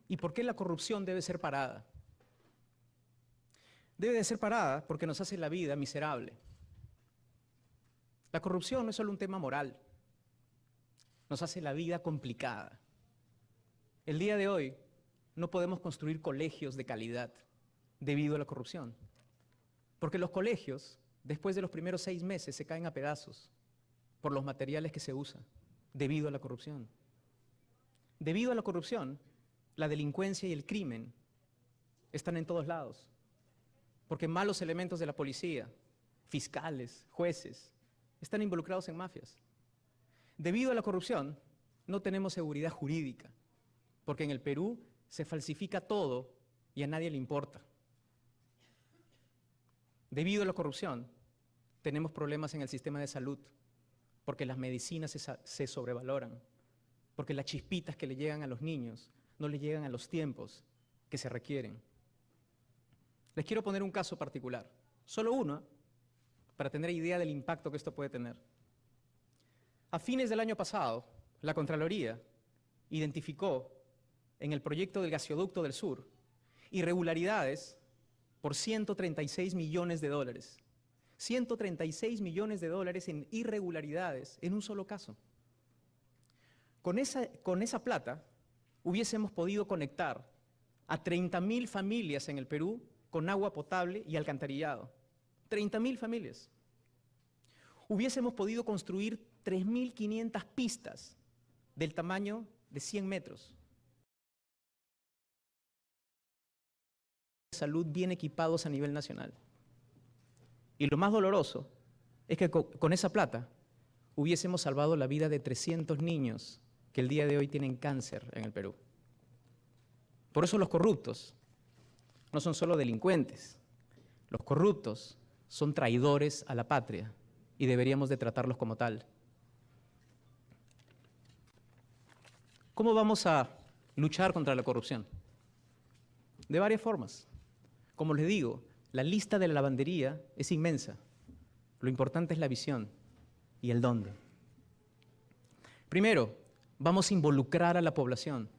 ¿Y por qué la corrupción debe ser parada? Debe de ser parada porque nos hace la vida miserable. La corrupción no es solo un tema moral, nos hace la vida complicada. El día de hoy no podemos construir colegios de calidad debido a la corrupción, porque los colegios, después de los primeros 6 meses, se caen a pedazos por los materiales que se usan debido a la corrupción. Debido a la corrupción, la delincuencia y el crimen están en todos lados, porque malos elementos de la policía, fiscales, jueces, están involucrados en mafias. Debido a la corrupción, no tenemos seguridad jurídica, porque en el Perú se falsifica todo y a nadie le importa. Debido a la corrupción, tenemos problemas en el sistema de salud, porque las medicinas se sobrevaloran, porque las chispitas que le llegan a los niños no le llegan a los tiempos que se requieren. Les quiero poner un caso particular, solo uno, para tener idea del impacto que esto puede tener. A fines del año pasado, la Contraloría identificó en el proyecto del gasoducto del sur irregularidades por 136 millones de dólares. 136 millones de dólares en irregularidades en un solo caso. Con esa plata hubiésemos podido conectar a 30.000 familias en el Perú con agua potable y alcantarillado. 30.000 familias. Hubiésemos podido construir 3.500 pistas del tamaño de 100 metros. Salud bien equipados a nivel nacional. Y lo más doloroso es que con esa plata hubiésemos salvado la vida de 300 niños que el día de hoy tienen cáncer en el Perú. Por eso los corruptos no son solo delincuentes, los corruptos son traidores a la patria y deberíamos de tratarlos como tal. ¿Cómo vamos a luchar contra la corrupción? De varias formas. Como les digo, la lista de la lavandería es inmensa. Lo importante es la visión y el dónde. Primero, vamos a involucrar a la población.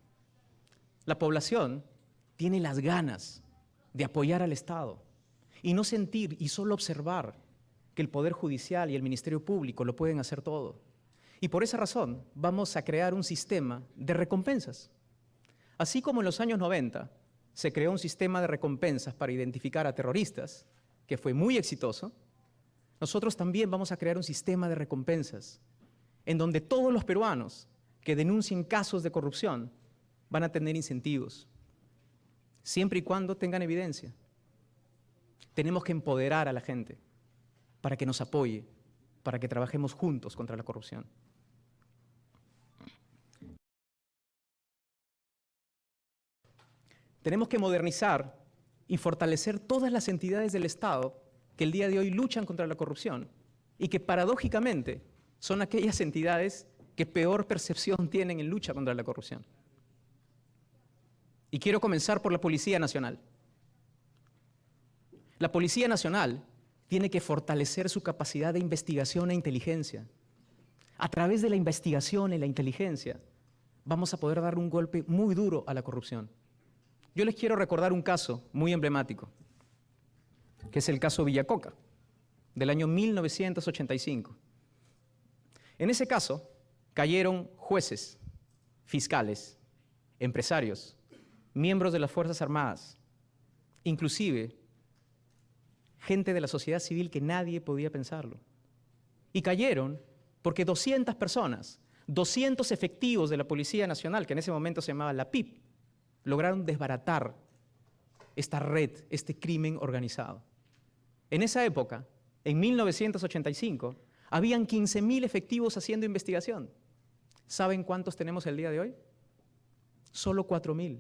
La población tiene las ganas de apoyar al Estado y no sentir y solo observar que el Poder Judicial y el Ministerio Público lo pueden hacer todo. Y por esa razón vamos a crear un sistema de recompensas. Así como en los años 90 se creó un sistema de recompensas para identificar a terroristas, que fue muy exitoso, nosotros también vamos a crear un sistema de recompensas en donde todos los peruanos que denuncien casos de corrupción van a tener incentivos, siempre y cuando tengan evidencia. Tenemos que empoderar a la gente para que nos apoye, para que trabajemos juntos contra la corrupción. Tenemos que modernizar y fortalecer todas las entidades del Estado que el día de hoy luchan contra la corrupción y que paradójicamente son aquellas entidades que peor percepción tienen en lucha contra la corrupción. Y quiero comenzar por la Policía Nacional. La Policía Nacional tiene que fortalecer su capacidad de investigación e inteligencia. A través de la investigación y la inteligencia vamos a poder dar un golpe muy duro a la corrupción. Yo les quiero recordar un caso muy emblemático, que es el caso Villacoca, del año 1985. En ese caso cayeron jueces, fiscales, empresarios, miembros de las Fuerzas Armadas, inclusive gente de la sociedad civil que nadie podía pensarlo. Y cayeron porque 200 personas, 200 efectivos de la Policía Nacional, que en ese momento se llamaba la PIP, lograron desbaratar esta red, este crimen organizado. En esa época, en 1985, habían 15.000 efectivos haciendo investigación. ¿Saben cuántos tenemos el día de hoy? Solo 4.000.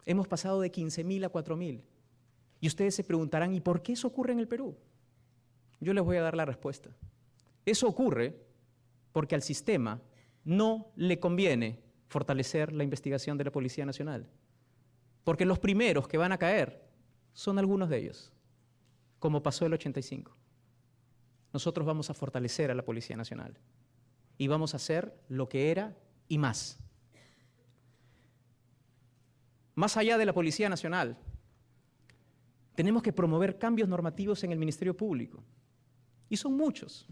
Hemos pasado de 15.000 a 4.000. Y ustedes se preguntarán, ¿y por qué eso ocurre en el Perú? Yo les voy a dar la respuesta. Eso ocurre porque al sistema no le conviene fortalecer la investigación de la Policía Nacional. Porque los primeros que van a caer son algunos de ellos, como pasó el 85. Nosotros vamos a fortalecer a la Policía Nacional y vamos a hacer lo que era y más. Más allá de la Policía Nacional, tenemos que promover cambios normativos en el Ministerio Público. Y son muchos,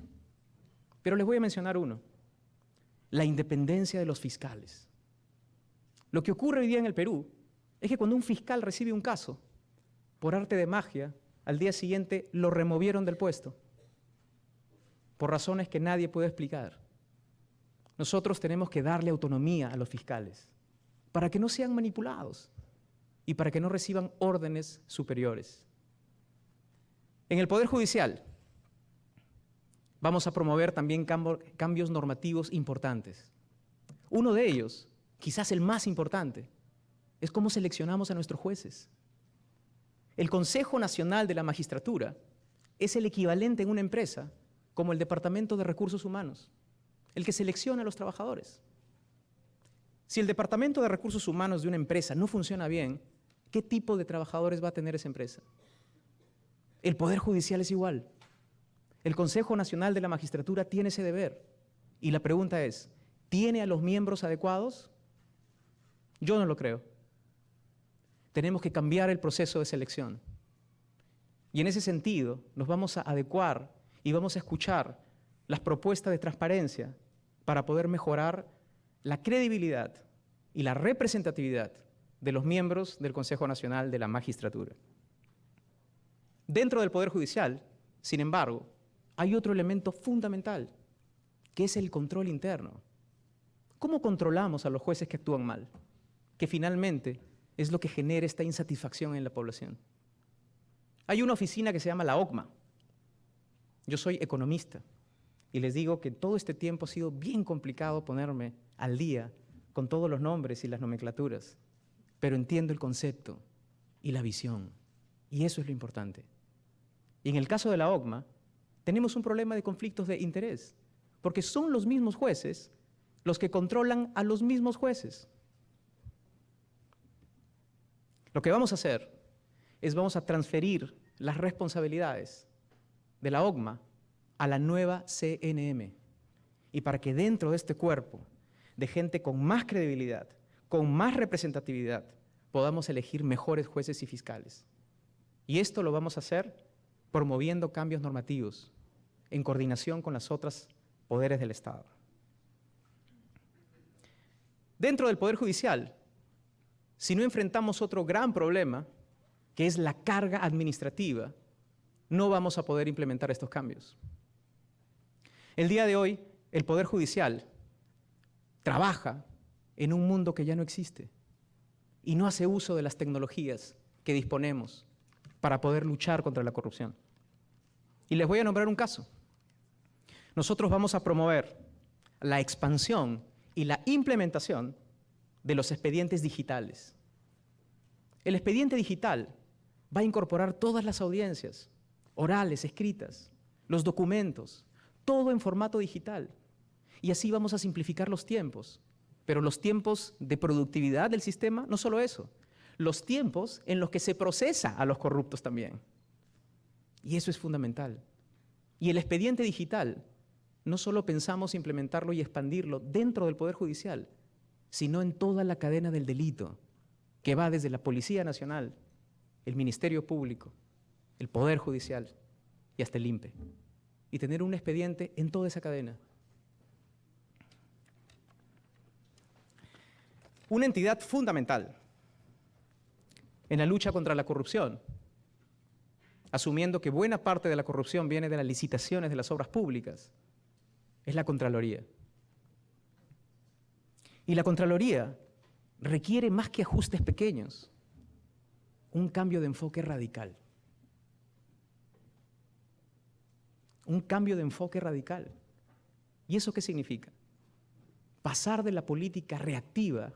pero les voy a mencionar uno: la independencia de los fiscales. Lo que ocurre hoy día en el Perú es que cuando un fiscal recibe un caso, por arte de magia, al día siguiente lo removieron del puesto, por razones que nadie puede explicar. Nosotros tenemos que darle autonomía a los fiscales para que no sean manipulados y para que no reciban órdenes superiores. En el Poder Judicial vamos a promover también cambios normativos importantes. Uno de ellos, quizás el más importante, es cómo seleccionamos a nuestros jueces. El Consejo Nacional de la Magistratura es el equivalente en una empresa como el Departamento de Recursos Humanos, el que selecciona a los trabajadores. Si el Departamento de Recursos Humanos de una empresa no funciona bien, ¿qué tipo de trabajadores va a tener esa empresa? El Poder Judicial es igual. El Consejo Nacional de la Magistratura tiene ese deber. Y la pregunta es, ¿tiene a los miembros adecuados? Yo no lo creo. Tenemos que cambiar el proceso de selección. Y en ese sentido, nos vamos a adecuar y vamos a escuchar las propuestas de transparencia para poder mejorar la credibilidad y la representatividad de los miembros del Consejo Nacional de la Magistratura. Dentro del Poder Judicial, sin embargo, hay otro elemento fundamental, que es el control interno. ¿Cómo controlamos a los jueces que actúan mal? Que finalmente es lo que genera esta insatisfacción en la población. Hay una oficina que se llama la OCMA. Yo soy economista y les digo que todo este tiempo ha sido bien complicado ponerme al día con todos los nombres y las nomenclaturas, pero entiendo el concepto y la visión, y eso es lo importante. Y en el caso de la OCMA, tenemos un problema de conflictos de interés, porque son los mismos jueces los que controlan a los mismos jueces. Lo que vamos a hacer es vamos a transferir las responsabilidades de la OCMA a la nueva CNM. Y para que dentro de este cuerpo de gente con más credibilidad, con más representatividad, podamos elegir mejores jueces y fiscales. Y esto lo vamos a hacer promoviendo cambios normativos en coordinación con los otros poderes del Estado. Dentro del Poder Judicial, si no enfrentamos otro gran problema, que es la carga administrativa, no vamos a poder implementar estos cambios. El día de hoy, el Poder Judicial trabaja en un mundo que ya no existe y no hace uso de las tecnologías que disponemos para poder luchar contra la corrupción. Y les voy a nombrar un caso. Nosotros vamos a promover la expansión y la implementación de los expedientes digitales. El expediente digital va a incorporar todas las audiencias, orales, escritas, los documentos, todo en formato digital. Y así vamos a simplificar los tiempos. Pero los tiempos de productividad del sistema, no solo eso, los tiempos en los que se procesa a los corruptos también. Y eso es fundamental. Y el expediente digital, no solo pensamos implementarlo y expandirlo dentro del Poder Judicial, sino en toda la cadena del delito, que va desde la Policía Nacional, el Ministerio Público, el Poder Judicial y hasta el INPE. Y tener un expediente en toda esa cadena. Una entidad fundamental en la lucha contra la corrupción, asumiendo que buena parte de la corrupción viene de las licitaciones de las obras públicas, es la Contraloría. Y la Contraloría requiere más que ajustes pequeños, un cambio de enfoque radical. Un cambio de enfoque radical. ¿Y eso qué significa? Pasar de la política reactiva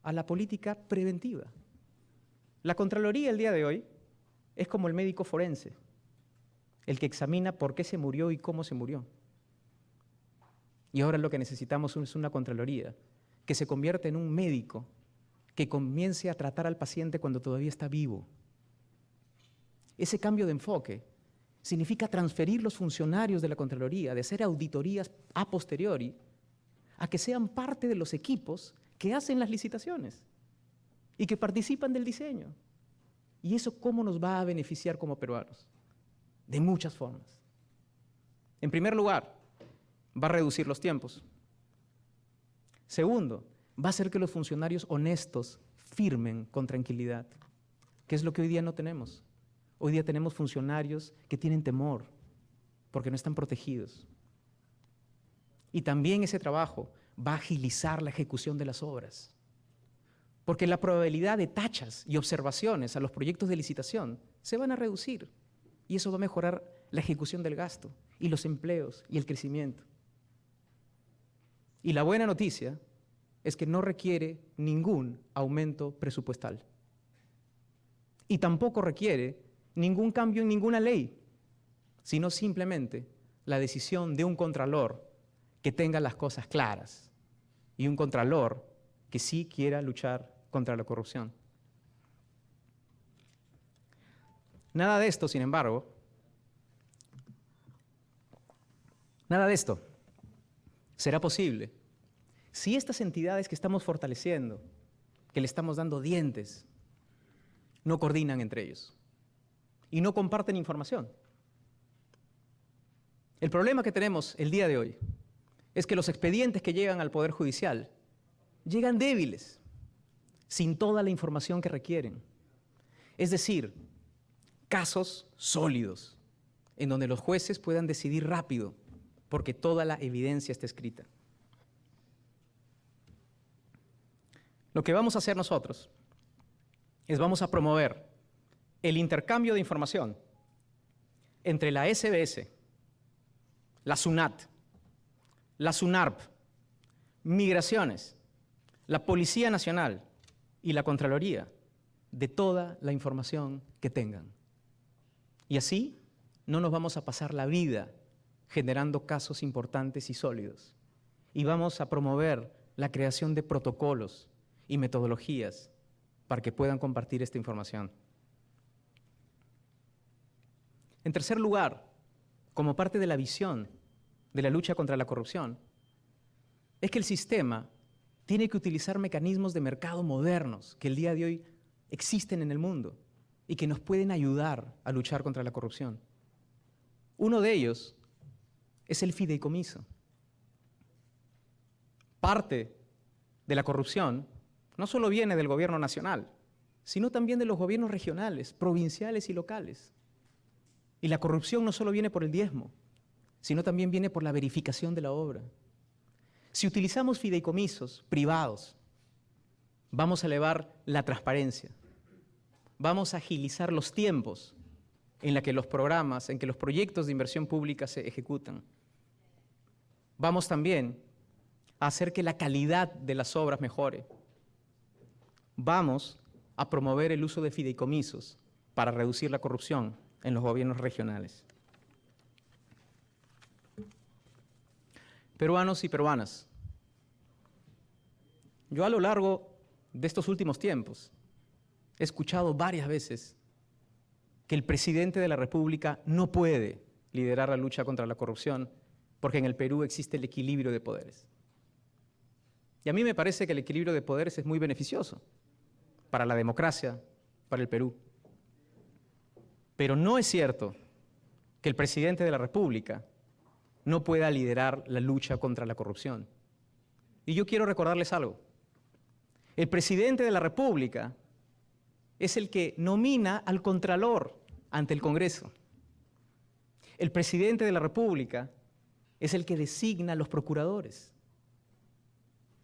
a la política preventiva. La Contraloría el día de hoy es como el médico forense, el que examina por qué se murió y cómo se murió. Y ahora lo que necesitamos es una Contraloría que se convierta en un médico que comience a tratar al paciente cuando todavía está vivo. Ese cambio de enfoque significa transferir los funcionarios de la Contraloría de hacer auditorías a posteriori a que sean parte de los equipos que hacen las licitaciones. y que participan del diseño. ¿Y eso cómo nos va a beneficiar como peruanos? De muchas formas. En primer lugar, va a reducir los tiempos. Segundo, va a hacer que los funcionarios honestos firmen con tranquilidad, que es lo que hoy día no tenemos. Hoy día tenemos funcionarios que tienen temor porque no están protegidos. Y también ese trabajo va a agilizar la ejecución de las obras, porque la probabilidad de tachas y observaciones a los proyectos de licitación se van a reducir y eso va a mejorar la ejecución del gasto y los empleos y el crecimiento. Y la buena noticia es que no requiere ningún aumento presupuestal y tampoco requiere ningún cambio en ninguna ley, sino simplemente la decisión de un contralor que tenga las cosas claras y un contralor que sí quiera luchar contra la corrupción. Nada de esto, sin embargo, nada de esto será posible si estas entidades que estamos fortaleciendo, que le estamos dando dientes, no coordinan entre ellos y no comparten información. El problema que tenemos el día de hoy es que los expedientes que llegan al Poder Judicial llegan débiles, sin toda la información que requieren. Es decir, casos sólidos, en donde los jueces puedan decidir rápido, porque toda la evidencia está escrita. Lo que vamos a hacer nosotros es vamos a promover el intercambio de información entre la SBS, la SUNAT, la SUNARP, Migraciones, la Policía Nacional y la Contraloría de toda la información que tengan. Y así no nos vamos a pasar la vida generando casos importantes y sólidos. Y vamos a promover la creación de protocolos y metodologías para que puedan compartir esta información. En tercer lugar, como parte de la visión de la lucha contra la corrupción, es que el sistema tiene que utilizar mecanismos de mercado modernos que el día de hoy existen en el mundo y que nos pueden ayudar a luchar contra la corrupción. Uno de ellos es el fideicomiso. Parte de la corrupción no solo viene del gobierno nacional, sino también de los gobiernos regionales, provinciales y locales. Y la corrupción no solo viene por el diezmo, sino también viene por la verificación de la obra. Si utilizamos fideicomisos privados, vamos a elevar la transparencia, vamos a agilizar los tiempos en que los programas, en que los proyectos de inversión pública se ejecutan. Vamos también a hacer que la calidad de las obras mejore. Vamos a promover el uso de fideicomisos para reducir la corrupción en los gobiernos regionales. Peruanos y peruanas, yo a lo largo de estos últimos tiempos he escuchado varias veces que el presidente de la República no puede liderar la lucha contra la corrupción porque en el Perú existe el equilibrio de poderes. Y a mí me parece que el equilibrio de poderes es muy beneficioso para la democracia, para el Perú. Pero no es cierto que el presidente de la República no pueda liderar la lucha contra la corrupción. Y yo quiero recordarles algo. El presidente de la República es el que nomina al Contralor ante el Congreso. El presidente de la República es el que designa a los procuradores.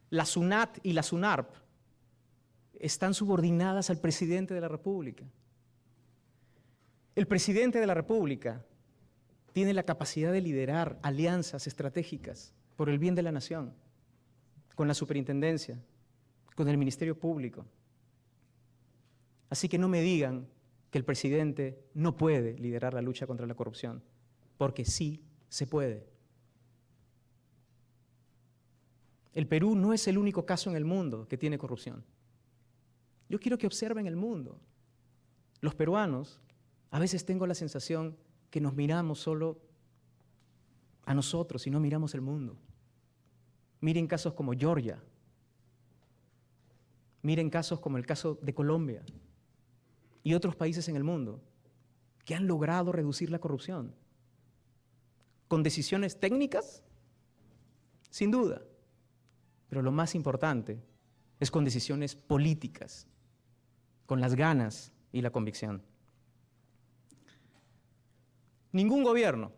La SUNAT y la SUNARP están subordinadas al presidente de la República. El presidente de la República tiene la capacidad de liderar alianzas estratégicas por el bien de la nación, con la superintendencia, con el Ministerio Público. Así que no me digan que el presidente no puede liderar la lucha contra la corrupción, porque sí se puede. El Perú no es el único caso en el mundo que tiene corrupción. Yo quiero que observen el mundo. Los peruanos, a veces tengo la sensación que nos miramos solo a nosotros y no miramos el mundo. Miren casos como Georgia. Miren casos como el caso de Colombia y otros países en el mundo que han logrado reducir la corrupción. ¿Con decisiones técnicas? Sin duda. Pero lo más importante es con decisiones políticas, con las ganas y la convicción. Ningún gobierno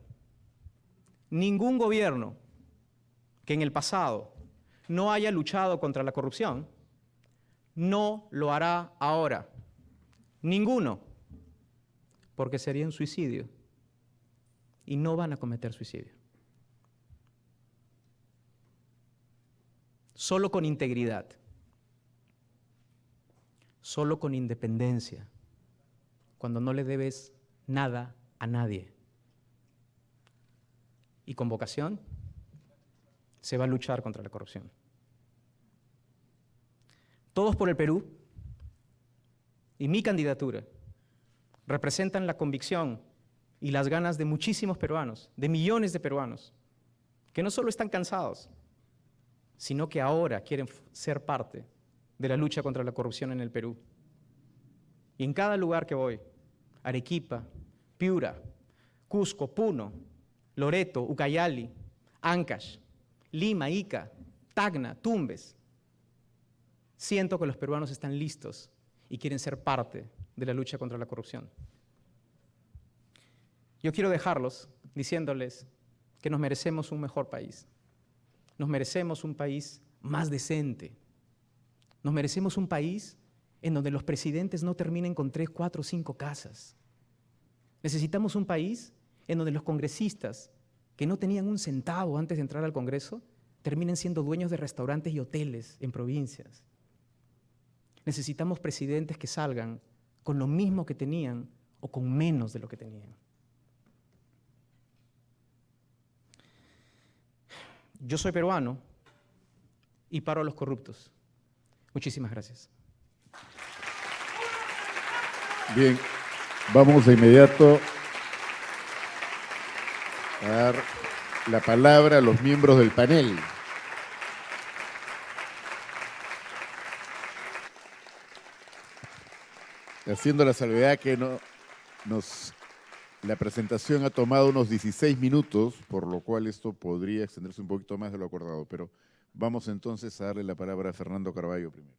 que en el pasado no haya luchado contra la corrupción, no lo hará ahora. Ninguno, porque sería un suicidio y no van a cometer suicidio. Solo con integridad, solo con independencia, cuando no le debes nada a nadie. Y con vocación se va a luchar contra la corrupción. Todos por el Perú y mi candidatura representan la convicción y las ganas de muchísimos peruanos, de millones de peruanos, que no solo están cansados, sino que ahora quieren ser parte de la lucha contra la corrupción en el Perú. Y en cada lugar que voy, Arequipa, Piura, Cusco, Puno, Loreto, Ucayali, Ancash, Lima, Ica, Tacna, Tumbes, siento que los peruanos están listos y quieren ser parte de la lucha contra la corrupción. Yo quiero dejarlos diciéndoles que nos merecemos un mejor país. Nos merecemos un país más decente. Nos merecemos un país en donde los presidentes no terminen con 3, 4, 5 casas. Necesitamos un país en donde los congresistas, que no tenían un centavo antes de entrar al Congreso, terminen siendo dueños de restaurantes y hoteles en provincias. Necesitamos presidentes que salgan con lo mismo que tenían o con menos de lo que tenían. Yo soy peruano y paro a los corruptos. Muchísimas gracias. Bien, vamos de inmediato a dar la palabra a los miembros del panel. Haciendo la salvedad que la presentación ha tomado unos 16 minutos, por lo cual esto podría extenderse un poquito más de lo acordado, pero vamos entonces a darle la palabra a Fernando Carballo primero.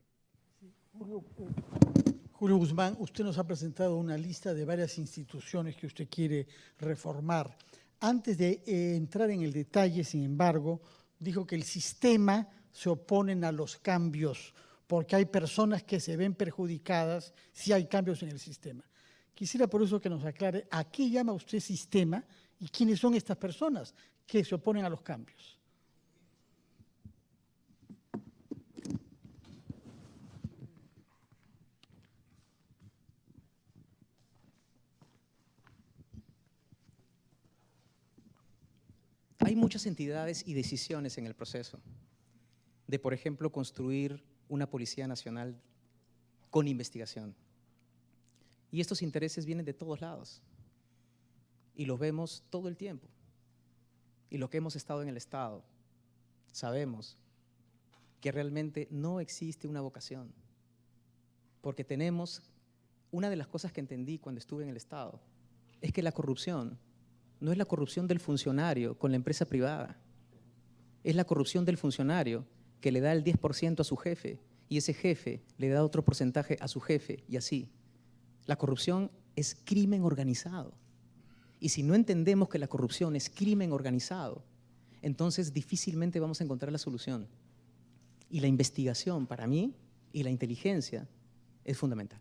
Julio Guzmán, usted nos ha presentado una lista de varias instituciones que usted quiere reformar. Antes de entrar en el detalle, sin embargo, dijo que el sistema se oponen a los cambios porque hay personas que se ven perjudicadas si hay cambios en el sistema. Quisiera por eso que nos aclare a qué llama usted sistema y quiénes son estas personas que se oponen a los cambios. Hay muchas entidades y decisiones en el proceso de, por ejemplo, construir una Policía Nacional con investigación. Y estos intereses vienen de todos lados y los vemos todo el tiempo. Y los que hemos estado en el Estado sabemos que realmente no existe una vocación, porque una de las cosas que entendí cuando estuve en el Estado es que la corrupción no es la corrupción del funcionario con la empresa privada, es la corrupción del funcionario que le da el 10% a su jefe y ese jefe le da otro porcentaje a su jefe y así. La corrupción es crimen organizado. Y si no entendemos que la corrupción es crimen organizado, entonces difícilmente vamos a encontrar la solución. Y la investigación, para mí, y la inteligencia es fundamental.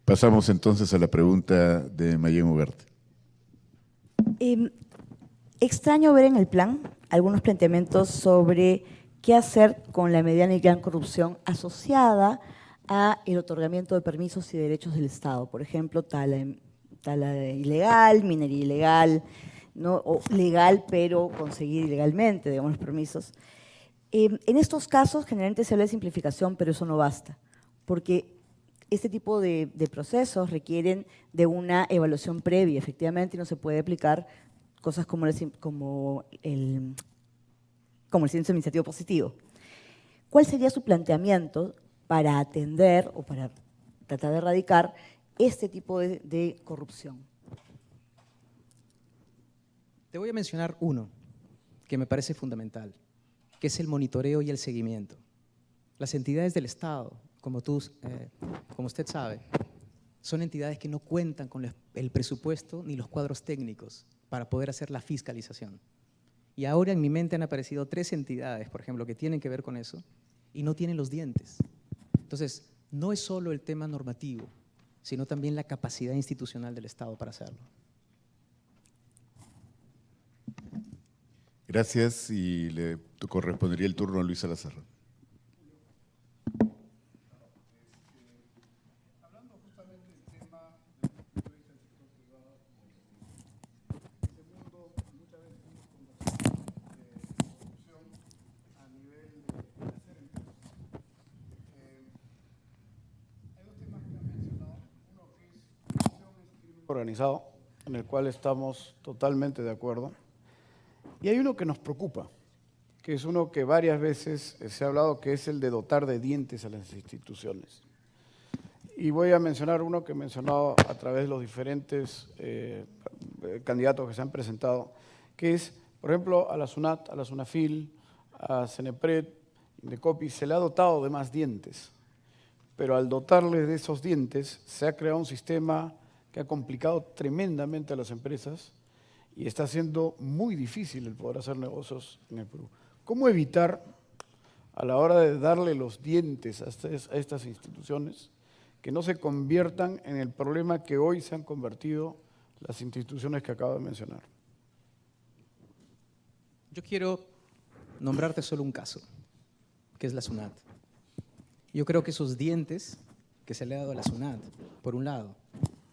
Pasamos entonces a la pregunta de Mayén Ugarte. Extraño ver en el plan algunos planteamientos sobre qué hacer con la mediana y gran corrupción asociada a el otorgamiento de permisos y derechos del Estado. Por ejemplo, tala ilegal, minería ilegal, ¿no? O legal pero conseguir ilegalmente, digamos, los permisos. En estos casos generalmente se habla de simplificación, pero eso no basta, porque este tipo de procesos requieren de una evaluación previa, efectivamente, y no se puede aplicar cosas como como el silencio administrativo positivo. ¿Cuál sería su planteamiento para atender o para tratar de erradicar este tipo de corrupción? Te voy a mencionar uno que me parece fundamental, que es el monitoreo y el seguimiento. Las entidades del Estado, como usted sabe, son entidades que no cuentan con el presupuesto ni los cuadros técnicos para poder hacer la fiscalización. Y ahora en mi mente han aparecido 3 entidades, por ejemplo, que tienen que ver con eso y no tienen los dientes. Entonces, no es solo el tema normativo, sino también la capacidad institucional del Estado para hacerlo. Gracias, y le correspondería el turno a Luis Salazar. Hablando justamente del tema del punto de vista del sector privado, segundo, muchas veces hemos conversado de corrupción a nivel de hacer empresas. Hay 2 temas que han mencionado. Uno que es corrupción es crimen organizado, en el cual estamos totalmente de acuerdo. Y hay uno que nos preocupa, que es uno que varias veces se ha hablado, que es el de dotar de dientes a las instituciones. Y voy a mencionar uno que he mencionado a través de los diferentes candidatos que se han presentado, que es, por ejemplo, a la SUNAT, a la SUNAFIL, a CENEPRED, Indecopi, se le ha dotado de más dientes. Pero al dotarle de esos dientes, se ha creado un sistema que ha complicado tremendamente a las empresas y está siendo muy difícil el poder hacer negocios en el Perú. ¿Cómo evitar, a la hora de darle los dientes a estas instituciones, que no se conviertan en el problema que hoy se han convertido las instituciones que acabo de mencionar? Yo quiero nombrarte solo un caso, que es la SUNAT. Yo creo que esos dientes que se le ha dado a la SUNAT, por un lado,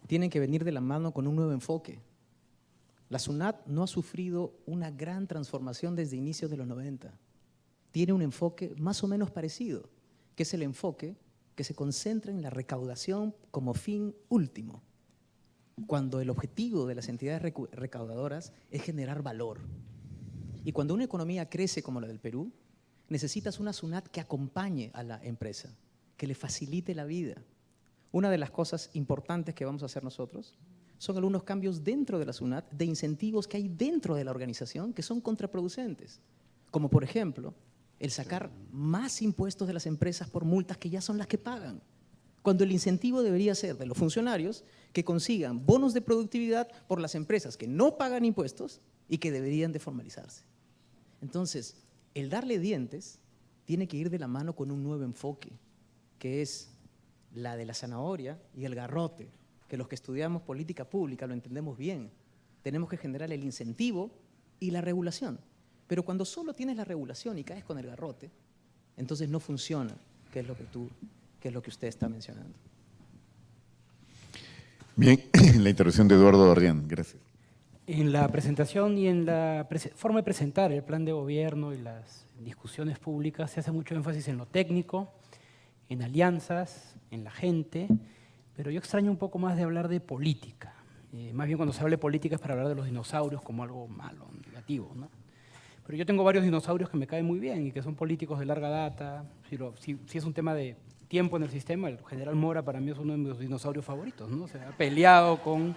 tienen que venir de la mano con un nuevo enfoque. La SUNAT no ha sufrido una gran transformación desde inicios de los 90. Tiene un enfoque más o menos parecido, que es el enfoque que se concentra en la recaudación como fin último, cuando el objetivo de las entidades recaudadoras es generar valor. Y cuando una economía crece como la del Perú, necesitas una SUNAT que acompañe a la empresa, que le facilite la vida. Una de las cosas importantes que vamos a hacer nosotros son algunos cambios dentro de la SUNAT de incentivos que hay dentro de la organización que son contraproducentes, como por ejemplo el sacar más impuestos de las empresas por multas que ya son las que pagan, cuando el incentivo debería ser de los funcionarios que consigan bonos de productividad por las empresas que no pagan impuestos y que deberían de formalizarse. Entonces, el darle dientes tiene que ir de la mano con un nuevo enfoque, que es la de la zanahoria y el garrote, que los que estudiamos política pública lo entendemos bien. Tenemos que generar el incentivo y la regulación. Pero cuando solo tienes la regulación y caes con el garrote, entonces no funciona, que es lo que usted está mencionando. Bien, la intervención de Eduardo Arrián, gracias. En la presentación y en la forma de presentar el plan de gobierno y las discusiones públicas se hace mucho énfasis en lo técnico, en alianzas, en la gente, pero yo extraño un poco más de hablar de política. Más bien cuando se habla de política es para hablar de los dinosaurios como algo malo, negativo, ¿no? Pero yo tengo varios dinosaurios que me caen muy bien y que son políticos de larga data. Si es un tema de tiempo en el sistema, el general Mora para mí es uno de mis dinosaurios favoritos, ¿no? Se ha peleado con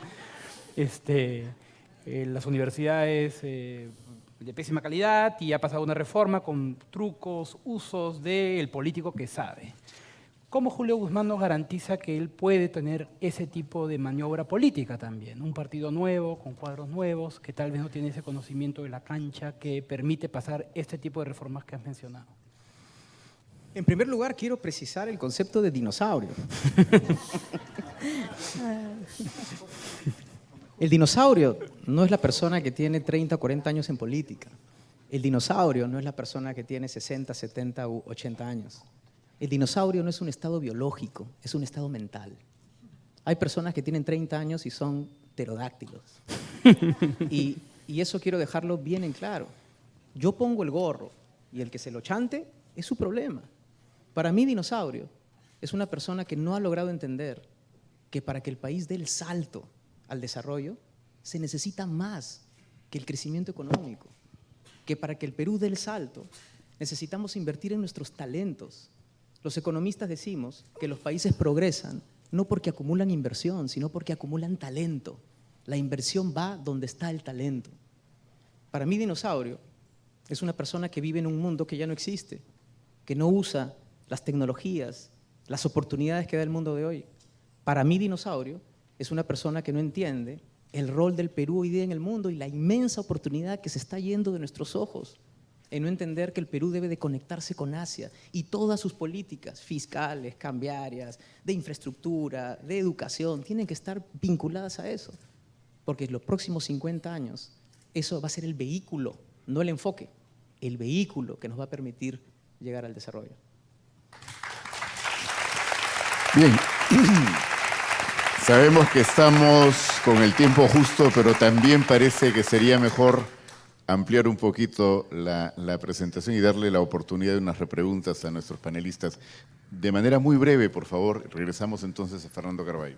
las universidades de pésima calidad y ha pasado una reforma con trucos, usos del político que sabe. ¿Cómo Julio Guzmán nos garantiza que él puede tener ese tipo de maniobra política también? Un partido nuevo, con cuadros nuevos, que tal vez no tiene ese conocimiento de la cancha que permite pasar este tipo de reformas que has mencionado. En primer lugar, quiero precisar el concepto de dinosaurio. El dinosaurio no es la persona que tiene 30 o 40 años en política. El dinosaurio no es la persona que tiene 60, 70 u 80 años. El dinosaurio no es un estado biológico, es un estado mental. Hay personas que tienen 30 años y son pterodáctilos. Y eso quiero dejarlo bien en claro. Yo pongo el gorro y el que se lo chante es su problema. Para mí, dinosaurio es una persona que no ha logrado entender que para que el país dé el salto al desarrollo se necesita más que el crecimiento económico. que para que el Perú dé el salto necesitamos invertir en nuestros talentos. Los economistas decimos que los países progresan no porque acumulan inversión, sino porque acumulan talento. La inversión va donde está el talento. Para mí, dinosaurio es una persona que vive en un mundo que ya no existe, que no usa las tecnologías, las oportunidades que da el mundo de hoy. Para mí, dinosaurio es una persona que no entiende el rol del Perú hoy día en el mundo y la inmensa oportunidad que se está yendo de nuestros ojos en no entender que el Perú debe de conectarse con Asia y todas sus políticas fiscales, cambiarias, de infraestructura, de educación, tienen que estar vinculadas a eso, porque en los próximos 50 años eso va a ser el vehículo, no el enfoque, el vehículo que nos va a permitir llegar al desarrollo. Bien, sabemos que estamos con el tiempo justo, pero también parece que sería mejor ampliar un poquito la presentación y darle la oportunidad de unas repreguntas a nuestros panelistas. De manera muy breve, por favor, regresamos entonces a Fernando Carballo.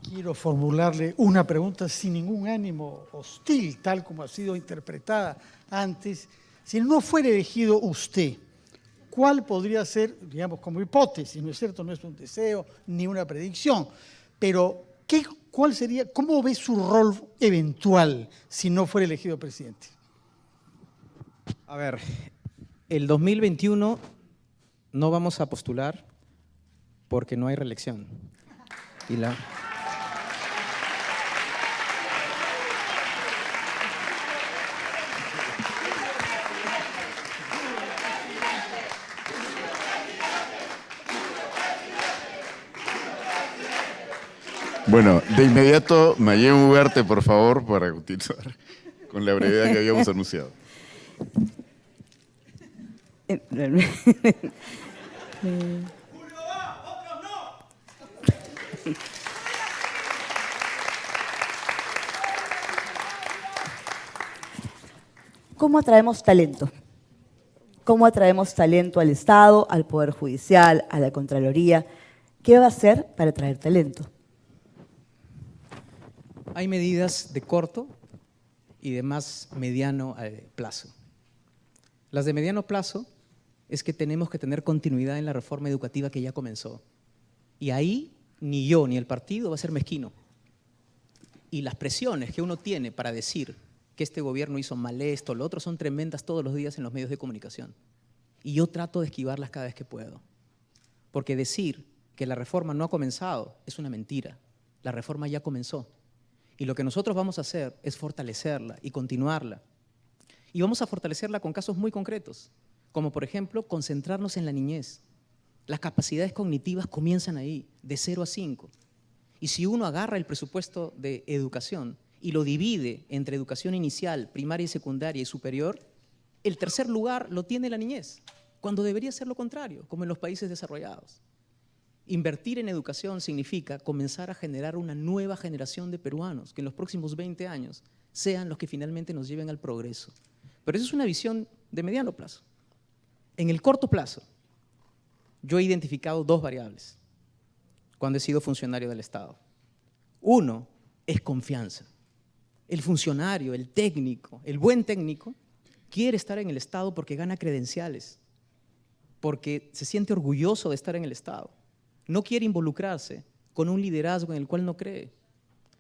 Quiero formularle una pregunta sin ningún ánimo hostil, tal como ha sido interpretada antes. Si no fuera elegido usted, ¿cuál podría ser, digamos, como hipótesis? ¿No es cierto? No es un deseo ni una predicción, pero ¿cuál sería, cómo ve su rol eventual si no fuera elegido presidente? A ver, el 2021 no vamos a postular porque no hay reelección. Bueno, de inmediato, Mayén Ugarte, por favor, para continuar con la brevedad que habíamos anunciado. ¿Cómo atraemos talento? ¿Cómo atraemos talento al Estado, al Poder Judicial, a la Contraloría? ¿Qué va a hacer para atraer talento? Hay medidas de corto y de más mediano plazo. Las de mediano plazo es que tenemos que tener continuidad en la reforma educativa que ya comenzó. Y ahí ni yo ni el partido va a ser mezquino. Y las presiones que uno tiene para decir que este gobierno hizo mal esto, lo otro, son tremendas todos los días en los medios de comunicación. Y yo trato de esquivarlas cada vez que puedo. Porque decir que la reforma no ha comenzado es una mentira. La reforma ya comenzó. Y lo que nosotros vamos a hacer es fortalecerla y continuarla. Y vamos a fortalecerla con casos muy concretos, como por ejemplo concentrarnos en la niñez. Las capacidades cognitivas comienzan ahí, de 0 a 5. Y si uno agarra el presupuesto de educación y lo divide entre educación inicial, primaria y secundaria y superior, el tercer lugar lo tiene la niñez, cuando debería ser lo contrario, como en los países desarrollados. Invertir en educación significa comenzar a generar una nueva generación de peruanos que en los próximos 20 años sean los que finalmente nos lleven al progreso. Pero eso es una visión de mediano plazo. En el corto plazo, yo he identificado 2 variables cuando he sido funcionario del Estado. Uno es confianza. El funcionario, el técnico, el buen técnico, quiere estar en el Estado porque gana credenciales, porque se siente orgulloso de estar en el Estado. No quiere involucrarse con un liderazgo en el cual no cree.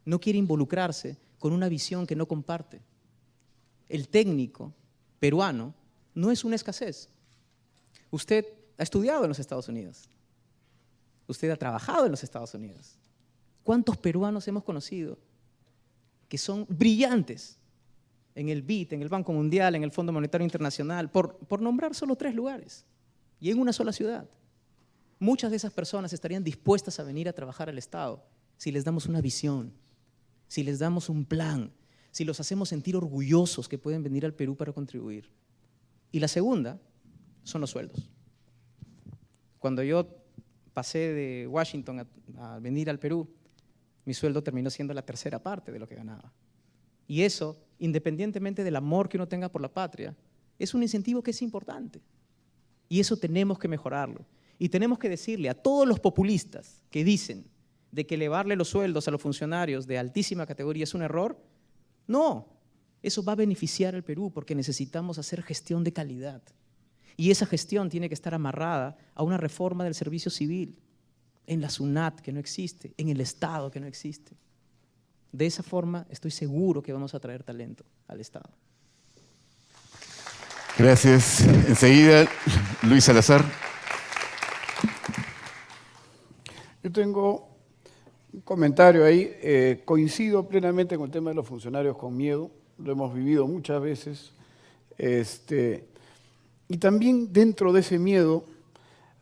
No quiere involucrarse con una visión que no comparte. El técnico peruano no es una escasez. Usted ha estudiado en los Estados Unidos. Usted ha trabajado en los Estados Unidos. ¿Cuántos peruanos hemos conocido que son brillantes en el BID, en el Banco Mundial, en el Fondo Monetario Internacional, por nombrar solo 3 lugares y en una sola ciudad? Muchas de esas personas estarían dispuestas a venir a trabajar al Estado si les damos una visión, si les damos un plan, si los hacemos sentir orgullosos que pueden venir al Perú para contribuir. Y la segunda son los sueldos. Cuando yo pasé de Washington a venir al Perú, mi sueldo terminó siendo la tercera parte de lo que ganaba. Y eso, independientemente del amor que uno tenga por la patria, es un incentivo que es importante. Y eso tenemos que mejorarlo. Y tenemos que decirle a todos los populistas que dicen de que elevarle los sueldos a los funcionarios de altísima categoría es un error, no, Eso va a beneficiar al Perú porque necesitamos hacer gestión de calidad. Y esa gestión tiene que estar amarrada a una reforma del servicio civil, en la SUNAT, que no existe, en el Estado, que no existe. De esa forma, estoy seguro que vamos a traer talento al Estado. Gracias. Enseguida, Luis Salazar. Yo tengo un comentario ahí. Coincido plenamente con el tema de los funcionarios con miedo. Lo hemos vivido muchas veces. Y también dentro de ese miedo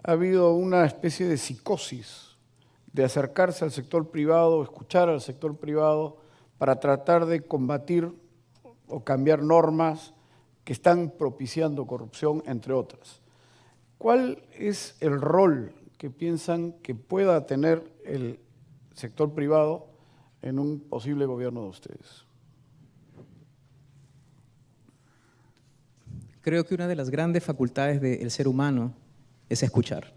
ha habido una especie de psicosis de acercarse al sector privado, escuchar al sector privado para tratar de combatir o cambiar normas que están propiciando corrupción, entre otras. ¿Cuál es el rol que piensan que pueda tener el sector privado en un posible gobierno de ustedes? Creo que una de las grandes facultades del ser humano es escuchar.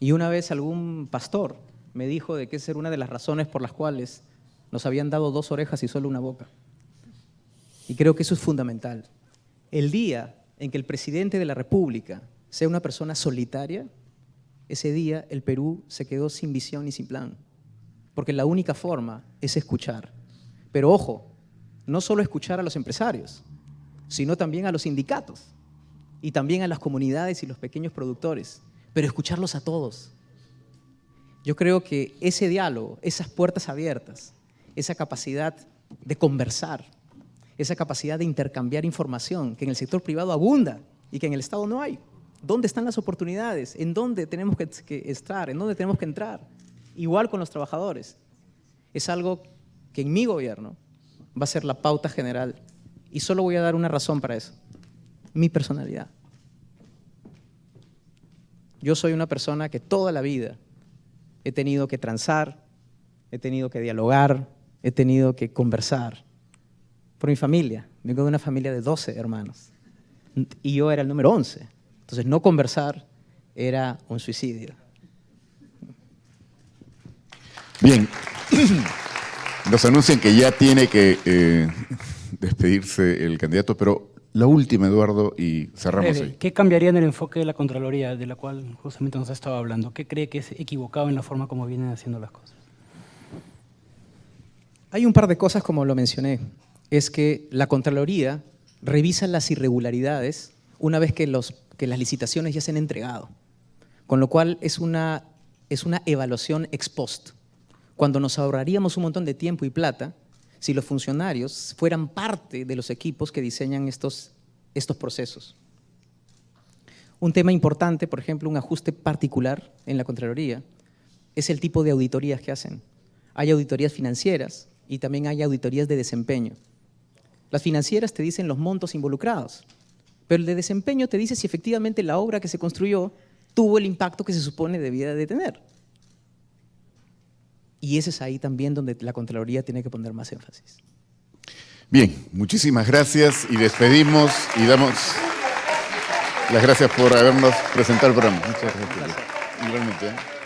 Y una vez algún pastor me dijo de que esa era una de las razones por las cuales nos habían dado 2 orejas y solo una boca. Y creo que eso es fundamental. El día en que el presidente de la República sea una persona solitaria, ese día el Perú se quedó sin visión y sin plan. Porque la única forma es escuchar. Pero ojo, no solo escuchar a los empresarios, sino también a los sindicatos y también a las comunidades y los pequeños productores, pero escucharlos a todos. Yo creo que ese diálogo, esas puertas abiertas, esa capacidad de conversar, esa capacidad de intercambiar información que en el sector privado abunda y que en el Estado no hay. ¿Dónde están las oportunidades? ¿En dónde tenemos que estar? ¿En dónde tenemos que entrar? Igual con los trabajadores. Es algo que en mi gobierno va a ser la pauta general. Y solo voy a dar una razón para eso. Mi personalidad. Yo soy una persona que toda la vida he tenido que transar, he tenido que dialogar, he tenido que conversar. Por mi familia. Vengo de una familia de 12 hermanos. Y yo era el número 11. Entonces, no conversar era un suicidio. Bien. Nos anuncian que ya tiene que despedirse el candidato, pero la última, Eduardo, y cerramos ahí. ¿Qué cambiaría en el enfoque de la Contraloría, de la cual justamente nos estaba hablando? ¿Qué cree que es equivocado en la forma como vienen haciendo las cosas? Hay un par de cosas, como lo mencioné. Es que la Contraloría revisa las irregularidades una vez que las licitaciones ya se han entregado. Con lo cual es una evaluación ex post. Cuando nos ahorraríamos un montón de tiempo y plata si los funcionarios fueran parte de los equipos que diseñan estos procesos. Un tema importante, por ejemplo, un ajuste particular en la Contraloría, es el tipo de auditorías que hacen. Hay auditorías financieras y también hay auditorías de desempeño. Las financieras te dicen los montos involucrados, pero el de desempeño te dice si efectivamente la obra que se construyó tuvo el impacto que se supone debía de tener. Y ese es ahí también donde la Contraloría tiene que poner más énfasis. Bien, muchísimas gracias y despedimos y damos las gracias por habernos presentado el programa. Muchas gracias. Igualmente.